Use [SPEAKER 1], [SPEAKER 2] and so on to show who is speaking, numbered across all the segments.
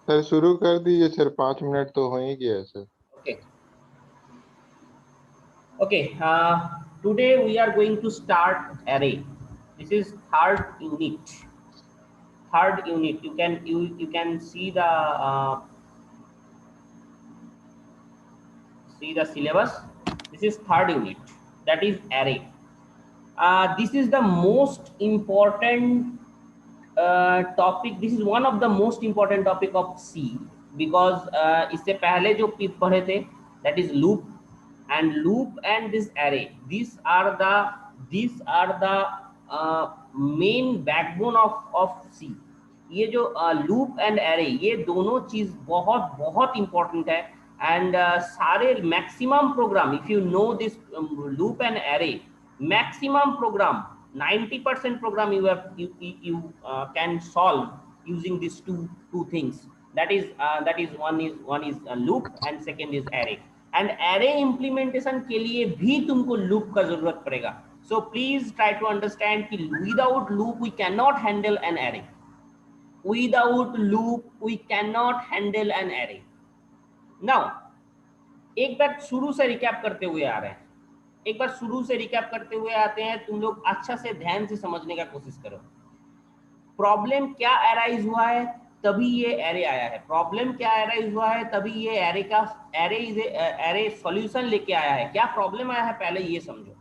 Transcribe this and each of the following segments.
[SPEAKER 1] Sir शुरू कर दीजिए सर, 5 मिनट तो हो ही गया sir.
[SPEAKER 2] Okay. Okay. Today we are going to start array. This is third unit. Third unit. You can see the syllabus. This is third unit. That is array. This is the most important topic. This is one of the most important topic of C because इससे पहले जो पढ़े थे, that is loop and this array. These are the main backbone of C. ये जो loop and array, ये दोनों चीज बहुत बहुत इंपॉर्टेंट है। एंड सारे maximum program, if you know this loop and array, maximum program, 90% program you can solve using these two things. That is one is a loop and second is array. And array implementation के लिए भी तुमको loop का जरूरत पड़ेगा. So please try to understand कि without loop we cannot handle an array. Without loop we cannot handle an array. Now एक बार शुरू से रिकैप करते हुए आ रहे हैं, एक बार शुरू से रिकैप करते हुए आते हैं। तुम लोग अच्छा से ध्यान से समझने का कोशिश करो। प्रॉब्लम क्या अराइज हुआ है तभी ये एरे आया है। प्रॉब्लम क्या अराइज हुआ है तभी ये एरे सॉल्यूशन लेके आया है। क्या प्रॉब्लम आया है पहले ये समझो।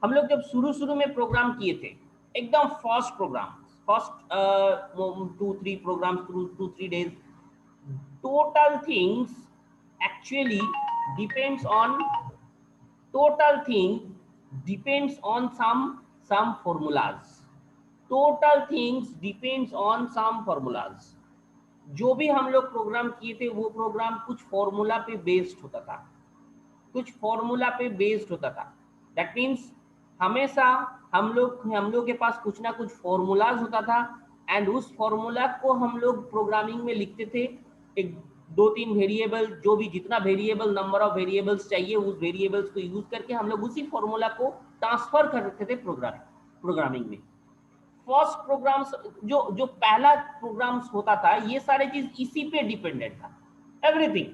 [SPEAKER 2] हम लोग जब शुरू में प्रोग्राम किए थे, एकदम first program, first 2-3 program, 2-3 days, total things actually depends on some formulas. Total things depends on some formulas. जो भी हम लोग प्रोग्राम किए थे वो प्रोग्राम कुछ फॉर्मूला पे बेस्ड होता था, कुछ फॉर्मूला पे बेस्ड होता था। दैट मीन्स हमेशा हम लोग के पास कुछ ना कुछ फॉर्मूलाज होता था एंड उस फॉर्मूला को हम लोग प्रोग्रामिंग में लिखते थे। एक 2-3 वेरिएबल, जो भी जितना वेरिएबल, नंबर ऑफ वेरिएबल्स चाहिए, उस वेरिएबल्स को यूज करके हम लोग उसी फॉर्मूला को ट्रांसफर करते थे प्रोग्रामिंग में। फर्स्ट प्रोग्राम्स जो पहला प्रोग्राम्स होता था, ये सारे चीज इसी पे डिपेंडेंट था। एवरीथिंग,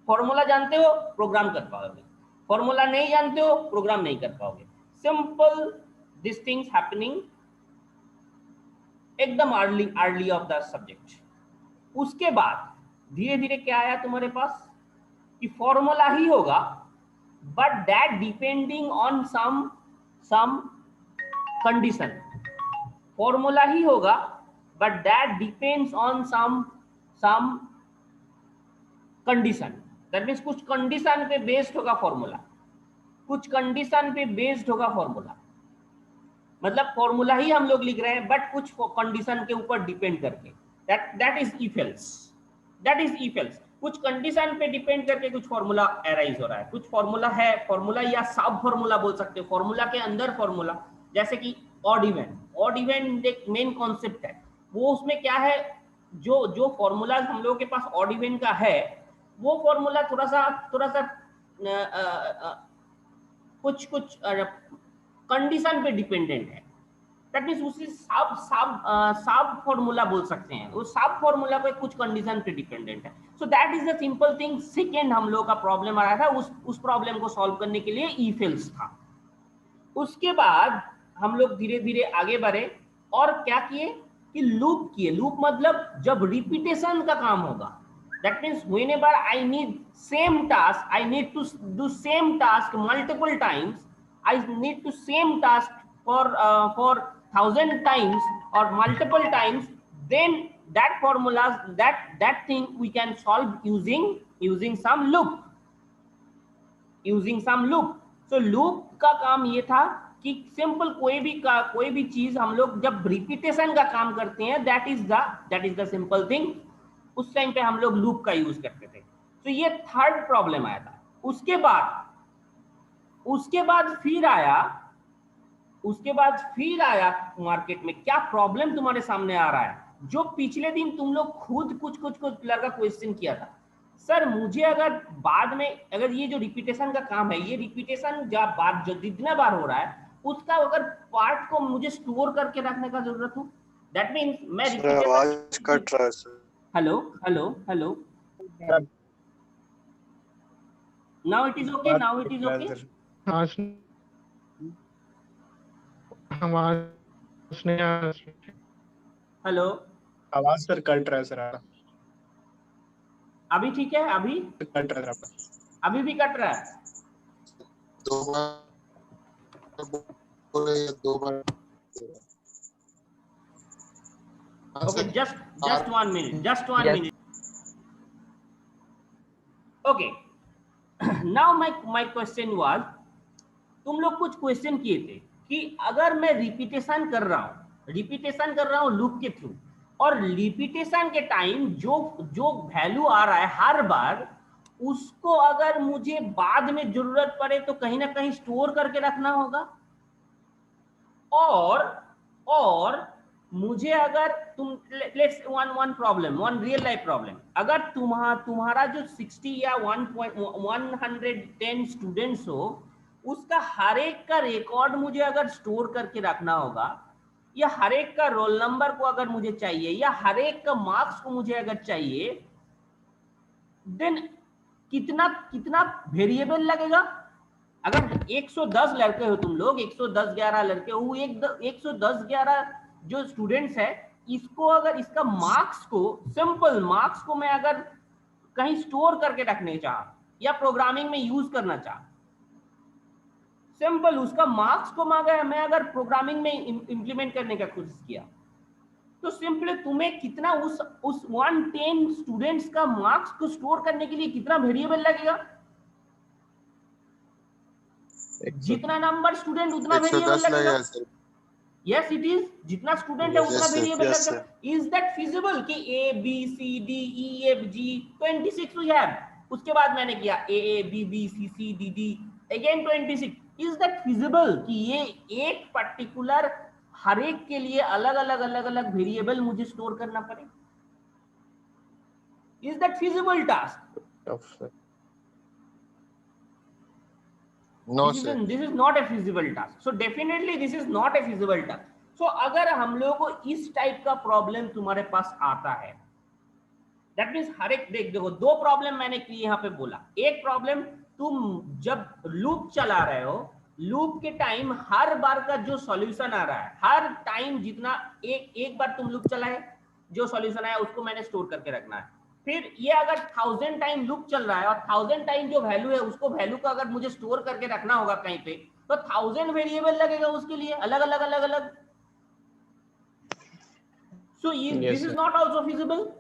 [SPEAKER 2] फॉर्मूला जानते हो प्रोग्राम कर पाओगे, फॉर्मूला नहीं जानते हो प्रोग्राम नहीं कर पाओगे। सिंपल दिस थिंग्स हैपनिंग एकदम अर्ली ऑफ द सब्जेक्ट। उसके बाद धीरे धीरे क्या आया तुम्हारे पास कि फॉर्मूला ही होगा, but that depending on some condition. Formula ही होगा but that depends on some condition. That means कुछ कंडीशन पे बेस्ड होगा फॉर्मूला, कुछ कंडीशन पे बेस्ड होगा फॉर्मूला। मतलब फॉर्मूला ही हम लोग लिख रहे हैं बट कुछ कंडीशन के ऊपर डिपेंड करके। That is if else, that is if else. कुछ कंडीशन पे डिपेंड करके कुछ फॉर्मूला अराइज हो रहा है, कुछ फॉर्मूला है, फॉर्मूला या सब फॉर्मूला बोल सकते हो, फॉर्मूला के अंदर फॉर्मूला। जैसे कि ऑड इवन एक मेन कॉन्सेप्ट है। वो उसमें क्या है, जो फॉर्मूला हम लोगों के पास ऑड इवन का है, वो फॉर्मूला थोड़ा सा कुछ कंडीशन पे डिपेंडेंट है। दैट मीन्स उसी सब फॉर्मूला बोल सकते हैं। वो सब फॉर्मूला पे कुछ कंडीशन पे डिपेंडेंट है। सो that is the simple thing. Second हम लोग का प्रॉब्लम आ रहा था, उस प्रॉब्लम को सॉल्व करने के लिए इफ एल्स था। उसके बाद हम लोग धीरे धीरे आगे बढ़े और क्या किए कि लूप किए। लूप मतलब जब रिपीटेशन का काम होगा, that means whenever I need same task, I need to do same task multiple times, I need to same task for 1000 times or multiple times, then that formulas, that thing we can solve using some loop, so loop का काम ये था कि simple कोई भी चीज हम लोग जब रिपीटेशन का काम करते हैं, that is the simple thing. उस टाइम पे हम लोग लूप का यूज करते थे। तो ये थर्ड प्रॉब्लम आया था। उसके बाद फिर आया मार्केट में क्या प्रॉब्लम तुम्हारे सामने आ रहा है, जो पिछले दिन तुम लोग खुद कुछ लड़का क्वेश्चन किया था। सर मुझे अगर बाद में अगर ये जो रिपीटेशन का काम है, ये रिपीटेशन जो जितना बार हो रहा है उसका अगर पार्ट को मुझे स्टोर करके रखने का जरूरत हो, दैट मीन्स मैं
[SPEAKER 3] आवाज कट रहा है sir.
[SPEAKER 2] Hello hello hello, now it is okay, now it is okay.
[SPEAKER 3] आवाज आवाज नहीं आ रहा।
[SPEAKER 2] हेलो,
[SPEAKER 4] आवाज सर कट रहा है सर,
[SPEAKER 2] अभी ठीक है? अभी
[SPEAKER 4] कट रहा है आपका।
[SPEAKER 2] अभी भी कट रहा है?
[SPEAKER 1] दो बार बोले, दो बार।
[SPEAKER 2] Okay, just 1 minute, just 1
[SPEAKER 3] Yes.
[SPEAKER 2] minute. Okay, now my question was, तुम लोग कुछ क्वेश्चन किए थे कि अगर मैं रिपीटेशन कर रहा हूँ लूप के थ्रू, और रिपीटेशन के टाइम जो जो वैल्यू आ रहा है हर बार, उसको अगर मुझे बाद में जरूरत पड़े तो कहीं ना कहीं स्टोर करके रखना होगा। और मुझे अगर तुम let's one problem, one real life problem, अगर तुम्हारा जो 60 या 110 स्टूडेंट्स हो, उसका हर एक का रिकॉर्ड मुझे अगर स्टोर करके रखना होगा, या हर एक का रोल नंबर को अगर मुझे चाहिए, या हर एक का मार्क्स को मुझे अगर चाहिए, देन कितना कितना वेरिएबल लगेगा। अगर 110 लड़के हो तुम लोग, 110 11 लड़के हो, 110 11 जो स्टूडेंट्स है, इसको अगर इसका मार्क्स को, सिंपल मार्क्स को मैं अगर कहीं स्टोर करके रखने चाह या प्रोग्रामिंग में यूज करना चाह, सिंपल उसका मार्क्स को मैं अगर प्रोग्रामिंग में इंप्लीमेंट करने का कोशिश किया, तो सिंपली तुम्हें कितना उस 110 स्टूडेंट्स का मार्क्स को स्टोर करने के लिए कितना वेरिएबल लगेगा? जितना नंबर स्टूडेंट उतना वेरिएबल
[SPEAKER 1] 110
[SPEAKER 2] लगेगा।
[SPEAKER 1] लगेगा सर।
[SPEAKER 2] यस इट इज, जितना स्टूडेंट है उतना
[SPEAKER 1] Yes, sir.
[SPEAKER 2] वेरिएबल
[SPEAKER 1] Yes,
[SPEAKER 2] लगेगा। इज दैट फिजिबल कि A B C D E F G 26 we have, उसके बाद मैंने किया A B B C C D D again 26, is that feasible कि ये एक पर्टिकुलर हर एक के लिए अलग अलग वेरिएबल मुझे स्टोर करना पड़े? Is that feasible task?
[SPEAKER 1] No,
[SPEAKER 2] this
[SPEAKER 1] sir.
[SPEAKER 2] is not a feasible task. So definitely this is not a feasible task. So अगर हम लोगों को इस टाइप का प्रॉब्लम तुम्हारे पास आता है, दैट मीन्स हर एक, देखो दो प्रॉब्लम मैंने की यहाँ पे बोला। एक प्रॉब्लम, तुम जब लूप चला रहे हो, लूप के टाइम हर बार का जो सॉल्यूशन आ रहा है, हर टाइम जितना एक बार तुम लूप चलाए, जो सॉल्यूशन आया उसको मैंने स्टोर करके रखना है। फिर ये अगर 1000 टाइम लूप चल रहा है और 1000 टाइम जो वैल्यू है उसको वैल्यू को अगर मुझे स्टोर करके रखना होगा कहीं पे, तो 1000 वेरिएबल लगेगा उसके लिए अलग अलग। So this is not also feasible.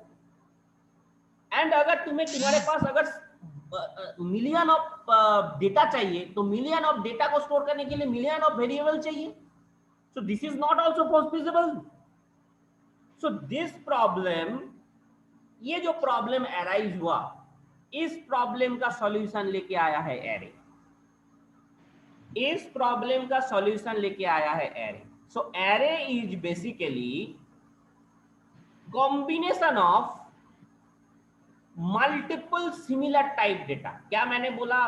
[SPEAKER 2] And अगर तुम्हारे पास अगर मिलियन ऑफ डेटा चाहिए, तो मिलियन ऑफ डेटा को स्टोर करने के लिए मिलियन ऑफ वेरिएबल चाहिए। So this is not also possible. So this problem, ये जो प्रॉब्लम अराइज हुआ, इस प्रॉब्लम का सॉल्यूशन लेके आया है एरे। इस प्रॉब्लम का सॉल्यूशन लेके आया है array. So array is basically combination of multiple similar type data. क्या मैंने बोला,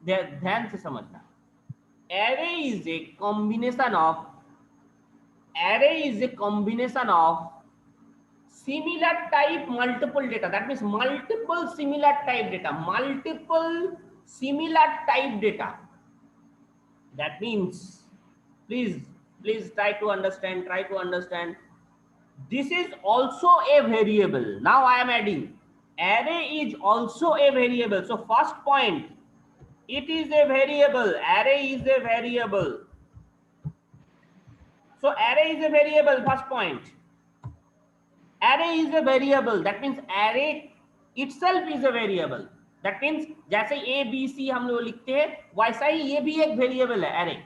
[SPEAKER 2] ध्यान से समझना। Array is a combination of similar type multiple data, that means multiple similar type data. That means, please try to understand, this is also a variable. Now I am adding, array is also a variable. So first point, it is a variable, array is a variable. So array is a variable, first point. Array is a variable, that means array itself is a variable. That means जैसे a b c हम लोग लिखते हैं, वैसा ही ये भी एक variable है array।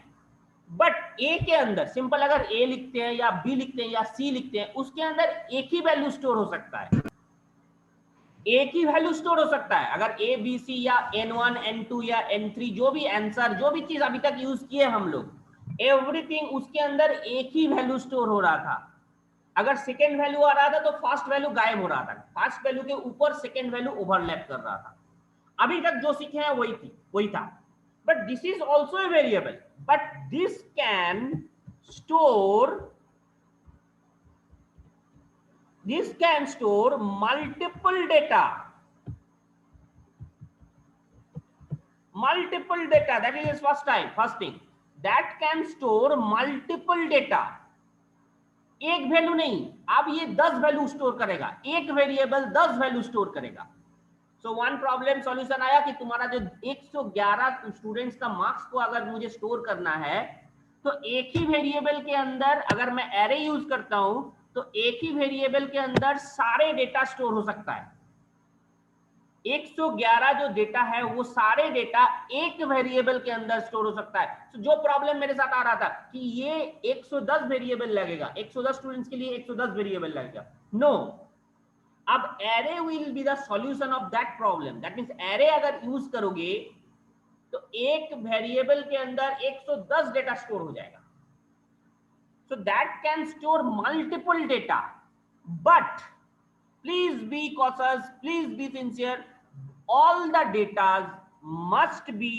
[SPEAKER 2] बट a के अंदर सिंपल अगर a लिखते हैं या b लिखते हैं या c लिखते हैं, उसके अंदर एक ही वैल्यू स्टोर हो सकता है, एक ही वैल्यू स्टोर हो सकता है। अगर a b c या n1 n2 या n3 जो भी आंसर, जो भी चीज अभी तक यूज किए हम लोग, एवरीथिंग उसके अंदर एक ही वैल्यू स्टोर हो रहा था। अगर सेकेंड वैल्यू आ रहा था तो फर्स्ट वैल्यू गायब हो रहा था, फर्स्ट वैल्यू के ऊपर सेकेंड वैल्यू ओवरलैप कर रहा था। अभी तक जो सीखे हैं वही था। But this is also a variable, but this can store this can store multiple data, that is first thing, that can store multiple data, एक वैल्यू नहीं, अब ये 10 वैल्यू स्टोर करेगा, एक वेरिएबल 10 वैल्यू स्टोर करेगा। सो वन प्रॉब्लम सॉल्यूशन आया कि तुम्हारा जो 111 स्टूडेंट्स का मार्क्स को अगर मुझे स्टोर करना है तो एक ही वेरिएबल के अंदर अगर मैं एरे यूज करता हूं तो एक ही वेरिएबल के अंदर सारे डेटा स्टोर हो सकता है। 111 जो डेटा है वो सारे डेटा एक वेरिएबल के अंदर स्टोर हो सकता है। तो जो प्रॉब्लम मेरे साथ आ रहा था कि ये 110 वेरिएबल लगेगा, 110 स्टूडेंट्स के लिए 110 वेरिएबल लगेगा, नो, अब array will be the solution of that problem. That means array अगर यूज करोगे तो एक वेरिएबल के अंदर 110 डेटा स्टोर हो जाएगा। So that can store multiple data, but please be cautious, please be sincere, all the datas must be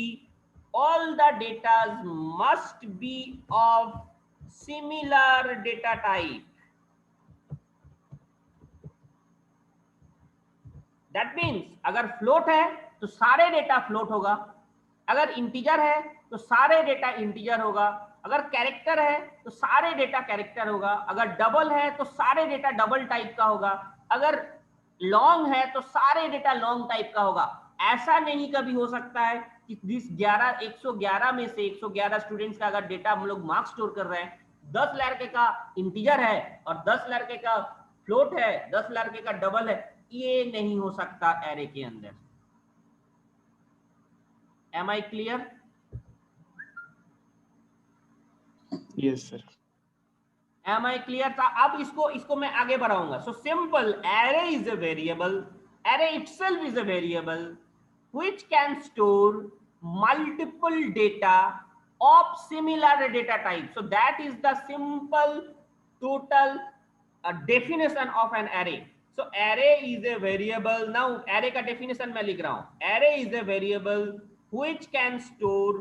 [SPEAKER 2] of similar data type. That means अगर float है तो सारे डेटा float होगा, अगर integer है तो सारे डेटा integer होगा, अगर कैरेक्टर है तो सारे डेटा कैरेक्टर होगा, अगर डबल है तो सारे डेटा डबल टाइप का होगा, अगर लॉन्ग है तो सारे डेटा लॉन्ग टाइप का होगा। ऐसा नहीं कभी हो सकता है कि 111 में से 111 स्टूडेंट्स का अगर डेटा हम लोग मार्क्स स्टोर कर रहे हैं, 10 लड़के का इंटीजर है और 10 लड़के का फ्लोट है, 10 लड़के का डबल है, ये नहीं हो सकता एरे के अंदर। Am I clear?
[SPEAKER 4] Yes sir.
[SPEAKER 2] Am I clear था? अब इसको मैं आगे बढ़ाऊंगा। So simple, array is a variable, array itself is a variable which can store multiple data of similar data type. So that is the simple total definition of an array. So array is a variable. Now array का definition मैं लिख रहा हूं। Array is a variable which can store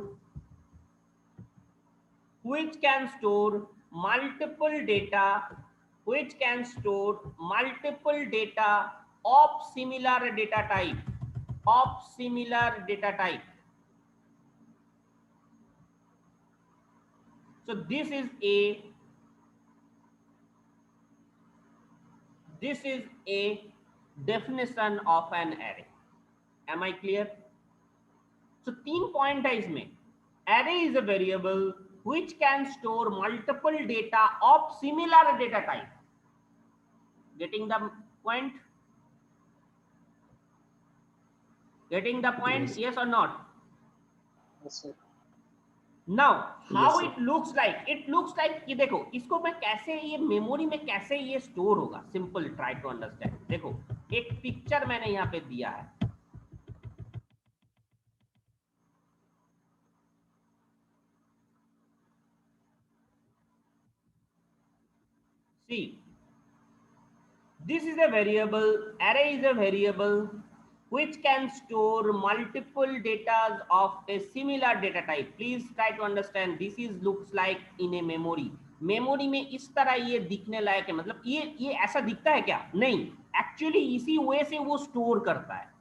[SPEAKER 2] multiple data of similar data type, so this is a definition of an array. Am I clear? So 3 point है इसमें। array is a variable which can store multiple data of similar data type. Getting the point? Yes, yes or not?
[SPEAKER 1] Yes, sir.
[SPEAKER 2] Now how
[SPEAKER 4] Yes,
[SPEAKER 2] it looks like? It looks like कि देखो इसको मैं कैसे, ये memory में कैसे ये store होगा। Simple, try to understand. देखो एक पिक्चर मैंने यहाँ पे दिया है, see, this is a variable, array is a variable which can store multiple data of a similar data type. Please try to understand, this is looks like in a memory. Memory में इस तरह ये दिखने लायक है, मतलब ये ऐसा दिखता है क्या? नहीं, एक्चुअली इसी वे से वो स्टोर करता है।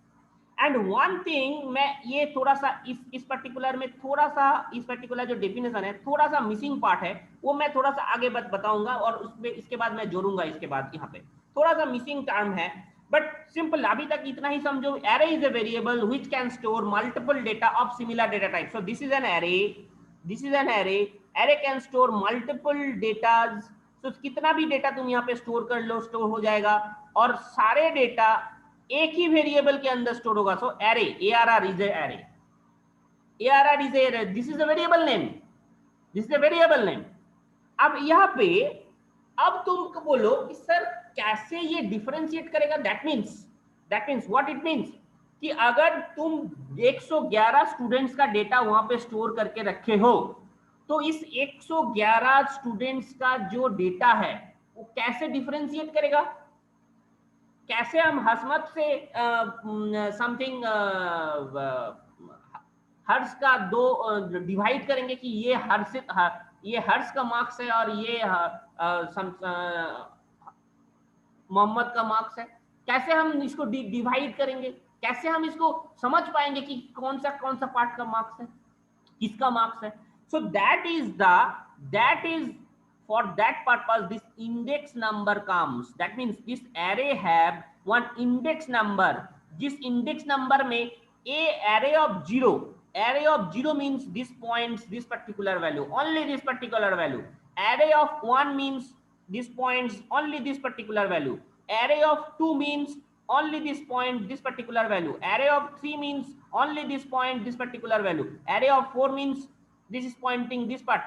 [SPEAKER 2] एंड वन थिंग, मैं ये थोड़ा सा इस पर्टिकुलर में थोड़ा सा, इस पर्टिकुलर जो डेफिनेशन है थोड़ा सा मिसिंग पार्ट है, वो मैं थोड़ा सा आगे बताऊंगा और उसमें इसके बाद मैं जोड़ूंगा। इसके बाद यहाँ पे थोड़ा सा मिसिंग टर्म है, बट सिंपल अभी तक इतना ही समझो। Array is a variable which can store multiple data of similar data type. So this is an array, array can store multiple datas. तो कितना भी डेटा तुम यहाँ पे स्टोर कर लो, स्टोर हो जाएगा, और सारे डेटा एक ही वेरिएबल के अंदर स्टोर होगा। So array, ARR is array, ARR is array, this is a variable name, this is a variable name. अब यहाँ पे अब तुम बोलो कि सर कैसे ये डिफरेंशिएट करेगा? That means what it means कि अगर तुम 111 स्टूडेंट्स का डेटा वहां पे स्टोर करके रखे हो, तो इस 111 स्टूडेंट्स का जो डेटा है वो कैसे डिफरेंशिएट करेगा? कैसे हम हसमत से समथिंग हर्ष का दो डिवाइड करेंगे कि ये हर्ष का मार्क्स है और ये मोहम्मद का मार्क्स है। कैसे हम इसको डिवाइड करेंगे, कैसे हम इसको समझ पाएंगे कि कौन सा पार्ट का मार्क्स है, किसका मार्क्स है। सो that is for that purpose this index number comes, that means this array have one index number, जिस index number में a array of zero means this points this particular value, only this particular value, array of 1 means this points only this particular value, array of 2 means only this point this particular value, array of 3 means only this point this particular value, array of 4 means this is pointing this part,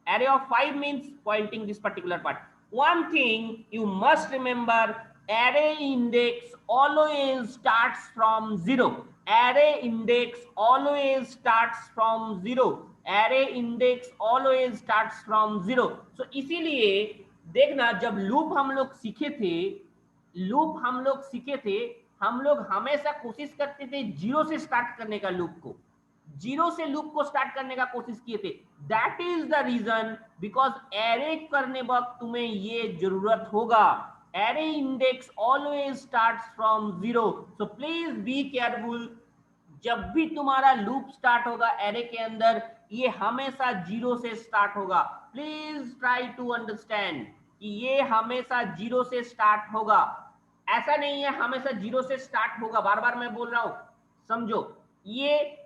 [SPEAKER 2] array of 5 means pointing this particular part. One thing you must remember, array index always starts from 0, array index always starts from 0, array index always starts from 0. So इसीलिए देखना जब loop हम लोग सीखे थे, हम लोग हमेशा कोशिश करते थे जीरो से स्टार्ट करने का, जीरो से लूप को स्टार्ट करने का कोशिश किए थे। That is the reason because array करने वक्त तुम्हें ये जरूरत होगा, array index always starts from 0, so please be careful. जब भी तुम्हारा लूप स्टार्ट होगा एरे के अंदर, ये हमेशा 0 से स्टार्ट होगा। प्लीज ट्राई टू अंडरस्टैंड कि ये हमेशा 0 से स्टार्ट होगा, ऐसा नहीं है हमेशा 0 से स्टार्ट होगा। बार बार मैं बोल रहा हूं, समझो, ये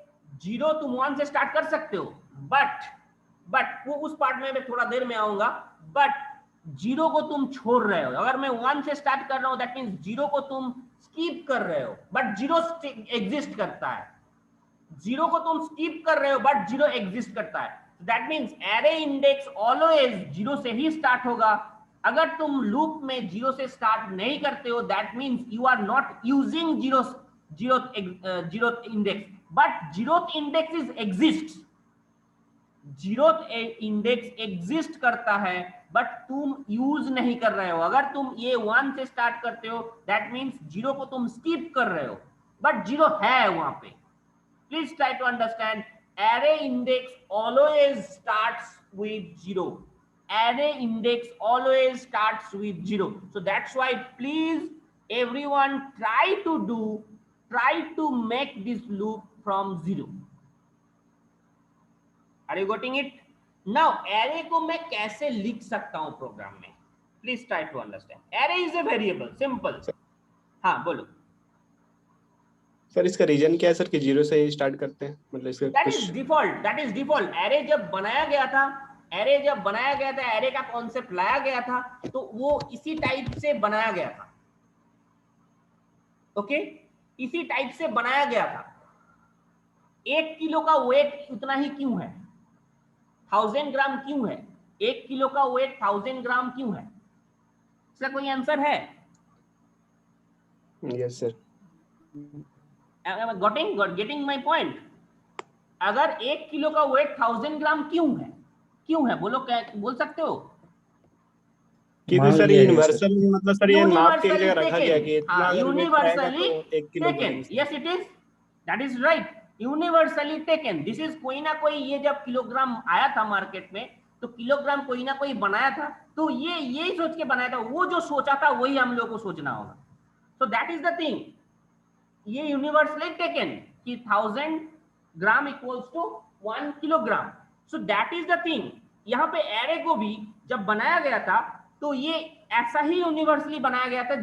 [SPEAKER 2] 0 तुम 1 से स्टार्ट कर सकते हो, बट वो उस पार्ट में मैं थोड़ा देर में आऊंगा, बट 0 को तुम छोड़ रहे हो। अगर मैं 1 से स्टार्ट कर रहा हूं दैट मींस 0 को तुम स्किप कर रहे हो, बट 0 एग्जिस्ट करता है। 0 को तुम स्किप कर रहे हो बट 0 एग्जिस्ट करता है। That means array index always 0 से ही स्टार्ट होगा। अगर तुम लूप में 0 से स्टार्ट नहीं करते हो that means you are not using zero index, but zeroth index is exist, zeroth index exist करता है बट तुम यूज नहीं कर रहे हो। अगर तुम ये 1 से स्टार्ट करते हो दैट मींस 0 को तुम स्किप कर रहे हो, बट 0 है वहां पे। Please try to understand, array index always starts with 0, array index always starts with 0. So that's why please everyone try to make this loop from 0. Are you getting it? Now array को मैं कैसे लिख सकता हूं programme में? Please try to understand. Array is a variable, simple. हाँ बोलो
[SPEAKER 4] sir. इसका रीजन क्या है सर कि 0 से ही स्टार्ट करते हैं, मतलब इसका
[SPEAKER 2] that is default. array जब बनाया गया था, एरे का कॉन्सेप्ट लाया गया था तो वो इसी टाइप से बनाया गया था। ओके, इसी टाइप से बनाया गया था। 1 किलो का वेट उतना ही क्यों है? 1000 ग्राम क्यों है? 1 किलो का वेट 1000 ग्राम क्यों है? इसका कोई आंसर है?
[SPEAKER 4] Yes sir.
[SPEAKER 2] Getting my point? अगर 1 किलो का वेट 1000 ग्राम क्यों है बोलो, क्या बोल सकते हो?
[SPEAKER 4] कि सर यूनिवर्सल, मतलब सर ये नाप के जगह रखा गया कि इतना
[SPEAKER 2] universally
[SPEAKER 4] taken,
[SPEAKER 2] yes it is, that is right, universally taken. This is कोई ना कोई, ये जब किलोग्राम आया था मार्केट में तो किलोग्राम कोई ना कोई बनाया था, तो ये यही सोच के बनाया था, वो जो सोचा था वही हम लोग को सोचना होगा। So that is the thing, ये यूनिवर्सली टेकन कि 1000 gram equals to 1 kilogram. So that is the thing. यहाँ पे एरे को भी जब बनाया गया था तो ये ऐसा ही यूनिवर्सली बनाया गया था।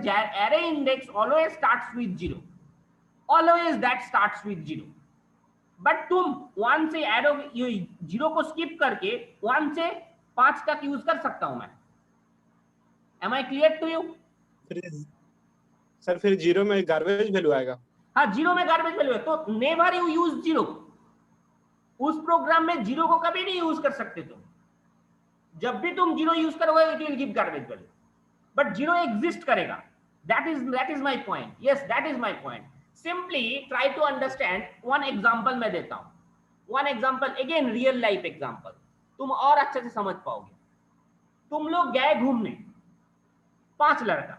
[SPEAKER 2] Array index always starts with 0, always that starts with 0, but तुम 1 से एरो 0 को स्किप करके 1 से 5 तक यूज कर सकता हूं मैं। Am I clear to you?
[SPEAKER 4] Sir फिर 0 में गार्बेज वैल्यू आएगा।
[SPEAKER 2] हाँ, 0 में गार्बेज वैल्यू है, तो नेवर यू यूज 0। उस प्रोग्राम में 0 को कभी नहीं यूज कर सकते तुम। जब भी तुम 0 यूज करोगे it will give garbage value, but 0 exist करेगा। That is my point. Yes, that is my point. Simply try to understand. One example मैं देता हूं, one example, again real life example, तुम और अच्छे से समझ पाओगे। तुम लोग गए घूमने, 5 लड़का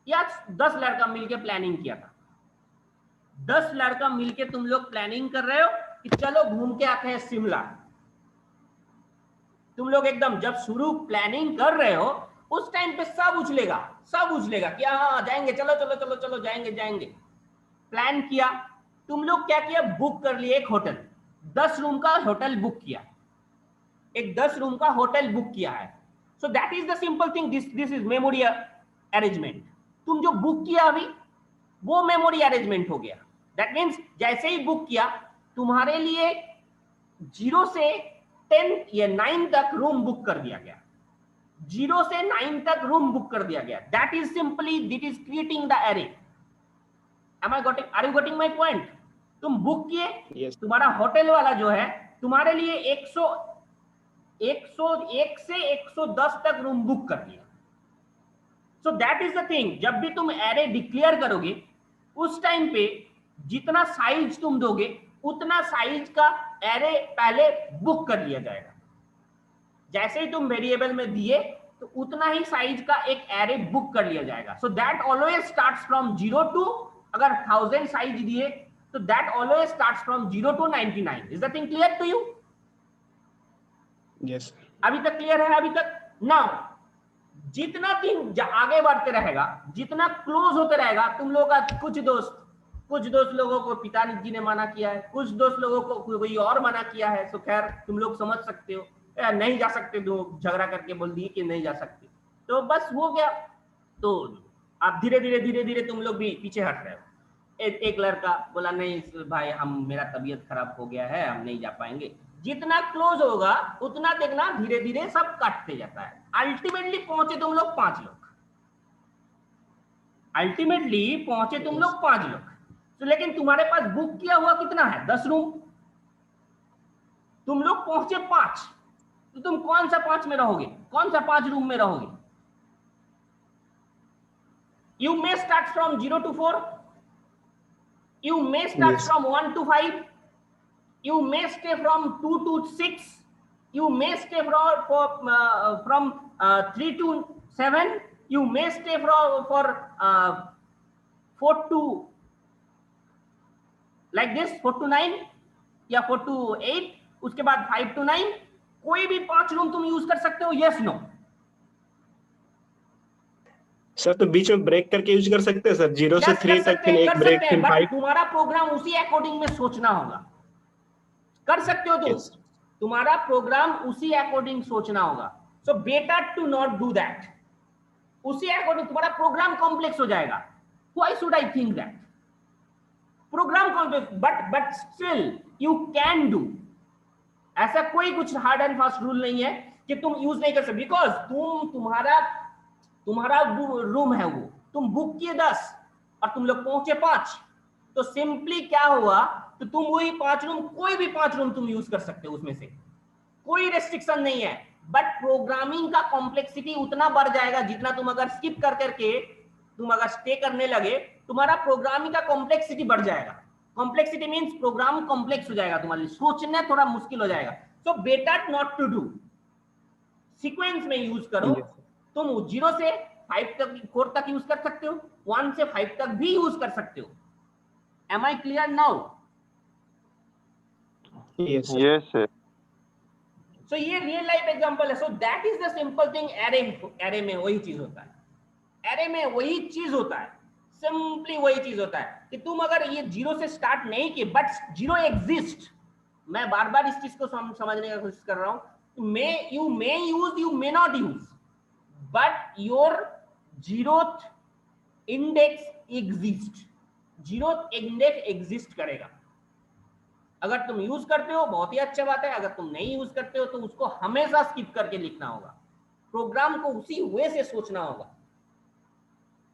[SPEAKER 2] या 10 लड़का मिलकर प्लानिंग किया था। 10 लड़का मिलकर तुम लोग प्लानिंग कर रहे हो कि चलो घूम के आते हैं शिमला। तुम लोग एकदम जब शुरू प्लानिंग कर रहे हो उस टाइम पे सब उछलेगा कि हाँ जाएंगे, चलो चलो चलो चलो जाएंगे जाएंगे। प्लान किया, तुम लोग क्या किया, बुक कर लिए एक होटल, 10 रूम का होटल बुक किया, एक 10 रूम का होटल बुक किया है। सो that is the simple thing, this is memory arrangement. तुम जो बुक किया अभी वो मेमोरी अरेंजमेंट हो गया। दैट मीन्स जैसे ही बुक किया तुम्हारे लिए 0 से 10 या 9 तक रूम बुक कर दिया गया, 0 से 9 तक रूम बुक कर दिया गया। That is simply it is creating the array. Am I getting, are you getting my point? तुम बुक किए,
[SPEAKER 4] Yes.
[SPEAKER 2] तुम्हारा होटल वाला जो है तुम्हारे लिए 101 से 110 तक रूम बुक कर दिया। सो दैट इज द थिंग, जब भी तुम एरे डिक्लेयर करोगे उस टाइम पे जितना साइज तुम दोगे उतना साइज का एरे पहले बुक कर लिया जाएगा। जैसे ही तुम वेरिएबल में दिए तो उतना ही साइज का एक एरे बुक कर लिया जाएगा। So that always starts from 0 to, अगर 1000 साइज दिए तो that always starts from 0 to 99। Is the thing clear to you?
[SPEAKER 4] Yes.
[SPEAKER 2] अभी तक क्लियर है? अभी तक? नाउ जितना दिन आगे बढ़ते रहेगा, जितना क्लोज होते रहेगा, तुम लोगों का कुछ दोस्त लोगों को पिताजी ने मना किया है, कुछ दोस्त लोगों को कोई और मना किया है। सो खैर तुम लोग समझ सकते हो, नहीं जा सकते, तो झगड़ा करके बोल दिए कि नहीं जा सकते, तो बस हो गया। तो आप धीरे धीरे तुम लोग भी पीछे हट रहे हो। एक लड़का बोला नहीं भाई मेरा तबीयत खराब हो गया है, हम नहीं जा पाएंगे। जितना क्लोज होगा उतना देखना धीरे धीरे सब काटते जाता है। अल्टीमेटली पहुंचे तुम लोग 5 लोग, अल्टीमेटली पहुंचे तुम लोग 5 लोग। तो लेकिन तुम्हारे पास बुक किया हुआ कितना है? 10 रूम। तुम लोग पहुंचे 5, तो तुम कौन सा 5 में रहोगे? कौन सा 5 रूम में रहोगे? You may start from 0 to 4. You may start from 1 to 5. You may stay from 2 to 6. You may stay from 3 to 7. You may stay for 4 to like this, 4 to 9 या 4 to 8, उसके बाद 5 to 9। कोई भी 5 room तुम use कर सकते हो। Yes no?
[SPEAKER 4] Sir तो बीच में ब्रेक करके यूज कर सकते हैं सर, 0 से 3 तक, फिर एक ब्रेक, फिर 5।
[SPEAKER 2] तुम्हारा प्रोग्राम उसी अकॉर्डिंग में सोचना होगा। कर सकते हो तुम, तुम्हारा प्रोग्राम उसी अकॉर्डिंग सोचना होगा। So better to not do that. उसी अकॉर्डिंग तुम्हारा प्रोग्राम कॉम्प्लेक्स हो जाएगा। Why should I think that? Program complex, but still you can do. ऐसा कोई कुछ हार्ड एंड फास्ट रूल नहीं है कि तुम यूज नहीं कर सकते, बिकॉज तुम्हारा रूम है वो, तुम बुक किए 10 और तुम लोग पहुंचे 5, तो सिंपली क्या हुआ, तो तुम वही 5 रूम, कोई भी 5 रूम तुम यूज कर सकते हो, उसमें से कोई रेस्ट्रिक्शन नहीं है। बट प्रोग्रामिंग का कॉम्प्लेक्सिटी उतना बढ़ जाएगा जितना तुम अगर स्किप कर करके तुम अगर स्टे करने लगे, तुम्हारा प्रोग्रामिंग का कॉम्प्लेक्सिटी बढ़ जाएगा। कॉम्प्लेक्सिटी मींस प्रोग्राम कॉम्प्लेक्स हो जाएगा, तुम्हारे लिए सोचना थोड़ा मुश्किल हो जाएगा। So better not to do, sequence में यूज करो। तुम 0 से 5 तक, 4 तक यूज कर सकते हो, 1 से 5 तक भी यूज कर सकते हो। Am I clear now?
[SPEAKER 4] Yes sir.
[SPEAKER 3] Yes sir.
[SPEAKER 2] So ये रियल लाइफ एग्जांपल है। So that is the simple thing। Array में वही चीज होता है, एरे में वही चीज होता है, सिंपली वही चीज होता है कि तुम अगर ये 0 से स्टार्ट नहीं किए, बट 0 एग्जिस्ट। मैं बार बार इस चीज को समझने की कोशिश कर रहा हूं। You may use, you may not use, but your 0th index exists। 0th index exist करेगा। अगर तुम यूज करते हो बहुत ही अच्छा बात है, अगर तुम नहीं यूज करते हो तो उसको हमेशा स्किप करके लिखना होगा। प्रोग्राम को उसी वे से सोचना होगा,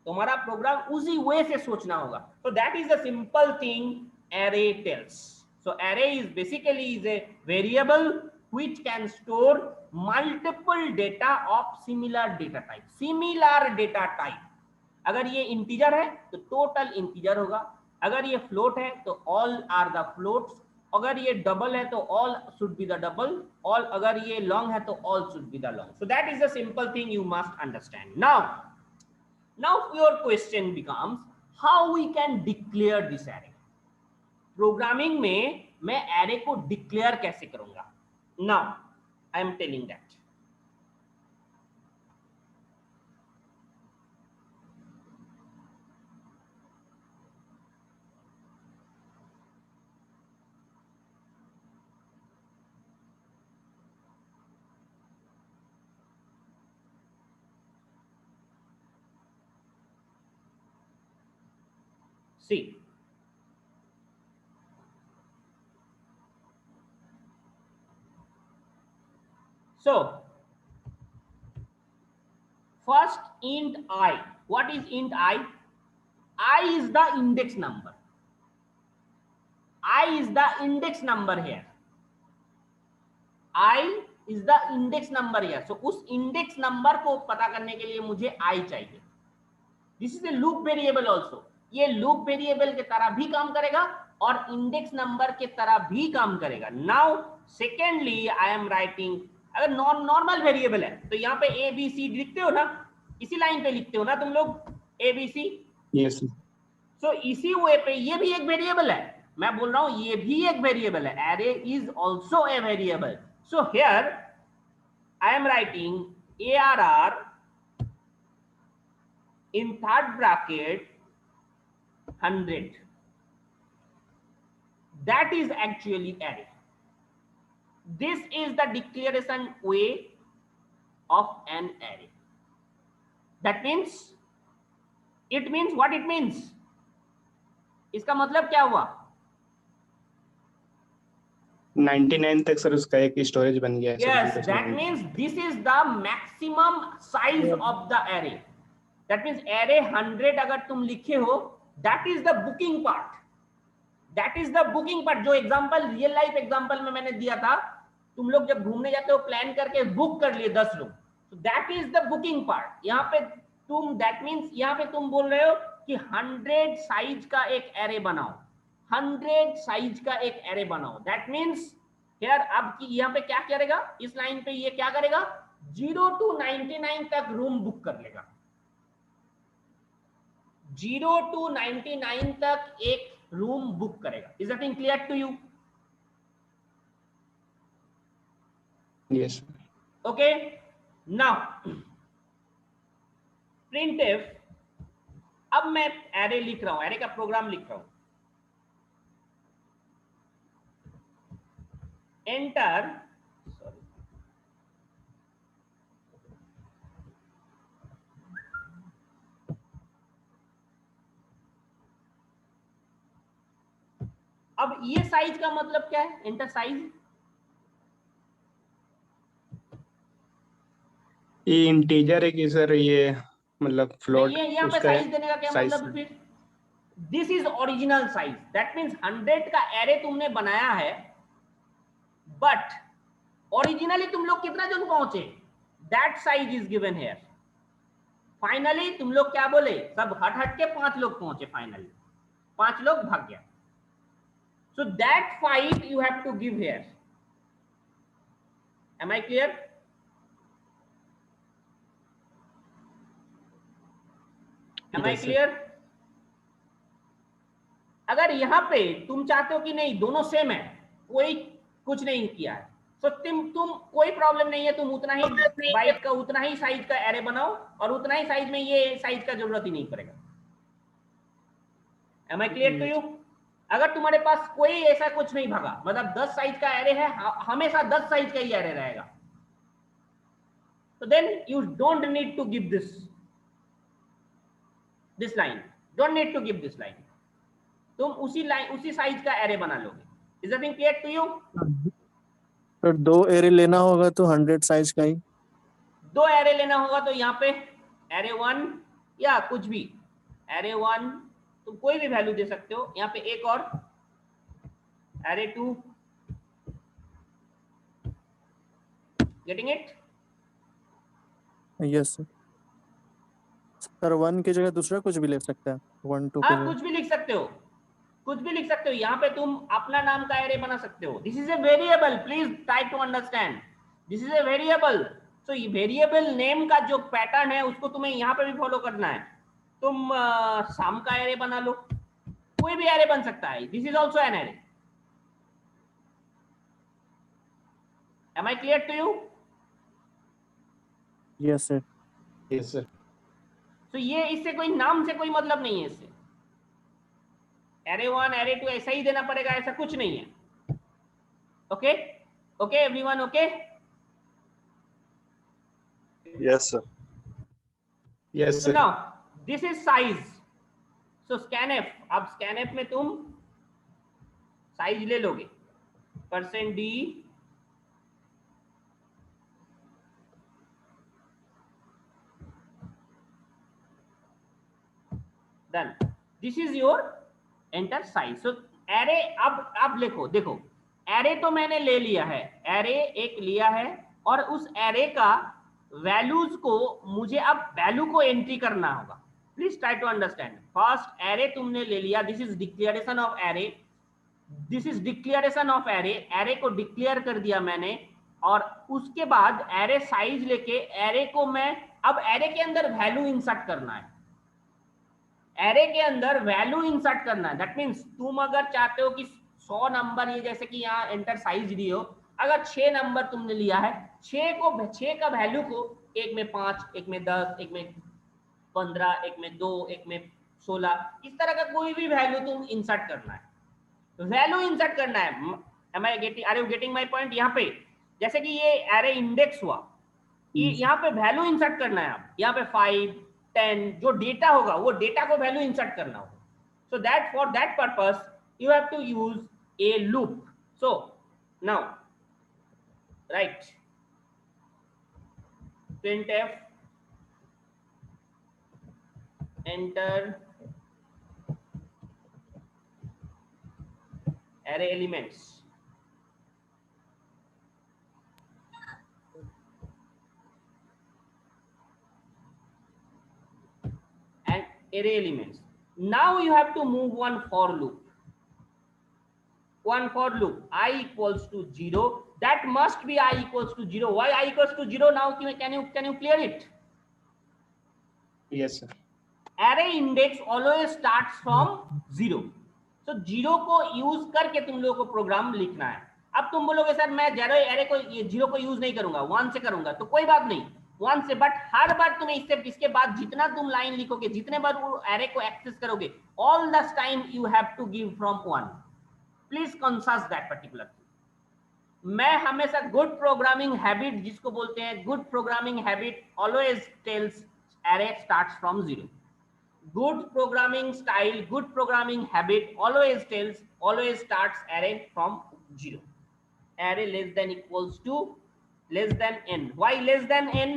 [SPEAKER 2] तुम्हारा प्रोग्राम उसी वे से सोचना होगा। So that is the simple thing array tells। So array is basically is a variable which can store multiple data of similar data type। Similar data type, अगर ये इंटीजर है तो टोटल इंटीजर होगा, अगर ये फ्लोट है तो all are the floats, अगर ये डबल है तो all should be the double, all अगर ये लॉन्ग है तो all should be the long. So that is the simple thing you must understand. Now your question becomes how we can declare this array. Programming में मैं array को declare कैसे करूंगा? Now I am telling that. See so first int I. What is int I? I is the index number. I is the index number here. I is the index number here. So उस index number को पता करने के लिए मुझे I चाहिए. This is a loop variable also. ये loop variable के तरह भी काम करेगा और index number के तरह भी काम करेगा. Now secondly I am writing, अगर नॉर्मल वेरिएबल है तो यहाँ पे ए बी सी लिखते हो ना, इसी लाइन पे लिखते हो ना तुम लोग ए बी सी.
[SPEAKER 4] यस.
[SPEAKER 2] सो इसी वे पे ये भी एक वेरिएबल है. मैं बोल रहा हूं ये भी एक वेरिएबल है. Array is also a variable. So here I am writing ARR in third bracket 100. That is actually array. This is the declaration way of an array. That means, it means what it means. इसका मतलब क्या हुआ?
[SPEAKER 4] 99 तक sir उसका एक storage बन गया है.
[SPEAKER 2] Yes, that means this is the maximum size of the array. That means array 100 अगर तुम लिखे हो, that is the booking part. That is the booking part. जो एग्जांपल रियल लाइफ एग्जांपल में मैंने दिया था, तुम लोग जब घूमने जाते हो प्लान करके बुक कर लिए 10 लोग, so that is the booking part. यहाँ पे तुम that means यहाँ पे तुम बोल रहे हो कि 100 साइज का एक एरे बनाओ, 100 साइज का एक एरे बनाओ. That means here अब की यहाँ पे क्या करेगा, इस लाइन पे ये क्या करेगा, 0 to 99 तक रूम बुक कर लेगा. 0 to 99 तक एक रूम बुक करेगा. Is that clear to you?
[SPEAKER 4] Yes.
[SPEAKER 2] Okay. Now printf. अब मैं एरे लिख रहा हूं, एरे का प्रोग्राम लिख रहा हूं. एंटर. सॉरी, अब ये साइज का मतलब क्या है? Enter size.
[SPEAKER 4] ये इंटीजर है कि सर ये मतलब फ्लोट?
[SPEAKER 2] ये यहाँ पे साइज देने का क्या मतलब फिर? This is original size. That means 100 का एरे तुमने बनाया है, बट ओरिजिनली तुम लोग कितना जन पहुंचे, that size is given here. Finally तुम लोग क्या बोले, सब हट हट के 5 लोग पहुंचे. फाइनली 5 लोग भाग गया. So that 5 you have to give here. Am I clear? Am I clear? अगर यहाँ पे तुम चाहते हो कि नहीं दोनों सेम है, कोई कुछ नहीं किया है, तो तुम कोई प्रॉब्लम नहीं है, तुम उतना ही बाइट का उतना ही साइज का एरे बनाओ और उतना ही साइज में ये साइज का जरूरत ही नहीं पड़ेगा. Am I clear to you? अगर तुम्हारे पास कोई ऐसा कुछ नहीं भागा, मतलब 10 साइज का एरे है, हमेशा 10 साइज का ही एरे रहेगा, तो then you don't need to give this line. Don't need to give this line. तुम उसी लाइन उसी साइज का एरे बना लोगे. Is that clear to you?
[SPEAKER 3] तो 2 एरे लेना होगा तो 100 साइज का ही
[SPEAKER 2] 2 एरे लेना होगा, तो यहाँ पे एरे 1 या कुछ भी एरे 1 तुम कोई भी वैल्यू दे सकते हो. यहाँ पे एक और array 2. Getting it?
[SPEAKER 3] Yes sir. 1 की जगह दूसरा कुछ भी ले सकते हैं. 1 2
[SPEAKER 2] हाँ, कुछ भी लिख सकते हो, कुछ भी लिख सकते हो. यहाँ पे तुम अपना नाम का एरे बना सकते हो. This is a variable. Please try to understand. This is a variable. So ये वेरिएबल नेम का जो पैटर्न है उसको तुम्हें यहाँ पे भी फॉलो करना है. तुम साम का एरे बना लो, कोई भी एरे बन सकता है. This is also an array. Am I clear to you?
[SPEAKER 3] Yes sir.
[SPEAKER 4] Yes sir.
[SPEAKER 2] तो ये इससे कोई नाम से कोई मतलब नहीं है. इससे एरे 1 एरे 2 ऐसा ही देना पड़ेगा, ऐसा कुछ नहीं है. Okay okay everyone, okay?
[SPEAKER 5] Yes, sir.
[SPEAKER 4] Yes
[SPEAKER 2] So
[SPEAKER 4] sir.
[SPEAKER 2] now this is size. So scanf, अब स्कैनएफ में तुम साइज ले लोगे %d done, this is your enter size. So array, अब लिखो, देखो एरे तो मैंने ले लिया है, एरे एक लिया है, और उस एरे का वैल्यूज को मुझे अब वैल्यू को एंट्री करना होगा। Please try to understand. First array तुमने ले लिया, this is declaration of array, this is declaration of array, array को डिक्लेयर कर दिया मैंने, और उसके बाद एरे साइज लेके एरे को मैं, अब एरे के अंदर वैल्यू इंसर्ट करना है, एरे के अंदर वैल्यू इंसर्ट करना है। दैट मीन्स तुम अगर चाहते हो कि 100 नंबर, ये जैसे कि यहाँ एंटर साइज दी हो, अगर 6 नंबर तुमने लिया है, 6 का वैल्यू को एक में 5, एक में 10, एक में 15, एक में 2, एक में 16, इस तरह का कोई भी वैल्यू तुम इंसर्ट करना है, वैल्यू इंसर्ट करना है। Am I getting, are you getting my point? यहाँ पे जैसे कि ये एरे इंडेक्स हुआ, यहाँ पे वैल्यू इंसर्ट करना है। आप यहाँ पे 5, 10 जो डेटा होगा, वो डेटा को वैल्यू इंसर्ट करना होगा। So that, for that purpose you have to use a loop. So now right, printf enter array elements, and array elements. Now you have to move one for loop, one for loop, I equals to 0, that must be I equals to 0. Why I equals to 0? Now can you clear it?
[SPEAKER 4] Yes sir.
[SPEAKER 2] Array index always starts from 0. So 0 को use करके तुम लोगों को programme लिखना है। अब तुम बोलोगे सर मैं एरे को, ये 0 को यूज नहीं करूंगा, 1 से करूंगा, तो कोई बात नहीं, 1 से, बट हर बार तुम्हें इसके बाद जितना तुम लाइन लिखोगे, जितने बार वो एरे को एक्सेस करोगे, all the time you have to give from 1। Please conscious that particular. मैं हमेशा गुड प्रोग्रामिंग हैबिट जिसको बोलते हैं, good programming habit always tells array starts from 0। Good programming style, good programming habit always starts array from 0. Array less than equals to less than n. Why less than n?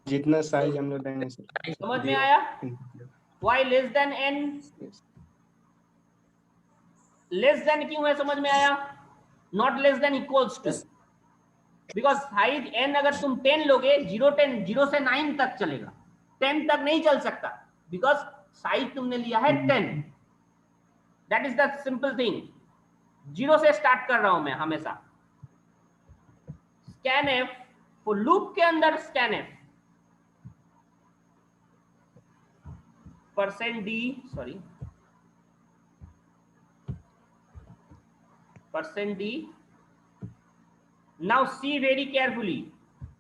[SPEAKER 4] जितना size हम लोग देंगे sir.
[SPEAKER 2] समझ में आया? Why less than n? Less than क्यों है, समझ में आया? Not less than equals to. Because size n अगर तुम 10 लोगे, 0 से 9 तक चलेगा, 10 तक नहीं चल सकता, बिकॉज साइज तुमने लिया है 10। That is the simple thing. 0 से स्टार्ट कर रहा हूं मैं हमेशा। स्कैनएफ, फॉर लूप के अंदर scanf %d, sorry %d। Now see very carefully,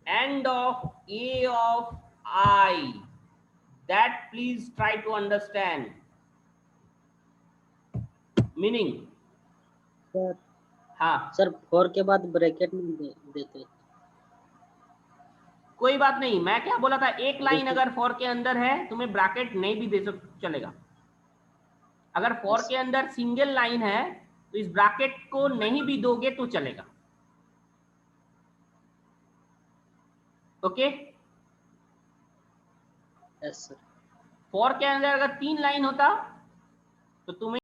[SPEAKER 2] end of a of I, that please try to understand meaning।
[SPEAKER 1] Sir,
[SPEAKER 2] हाँ
[SPEAKER 1] सर 4 के बाद ब्रैकेट में देते।
[SPEAKER 2] कोई बात नहीं, मैं क्या बोला था, एक लाइन अगर फॉर के अंदर है तुम्हें ब्रैकेट नहीं भी दे चलेगा। अगर फॉर के अंदर सिंगल लाइन है तो इस ब्रैकेट को नहीं भी दोगे तो चलेगा। Okay,
[SPEAKER 1] yes sir.
[SPEAKER 2] फॉर के अंदर अगर 3 लाइन होता तो तुम्हें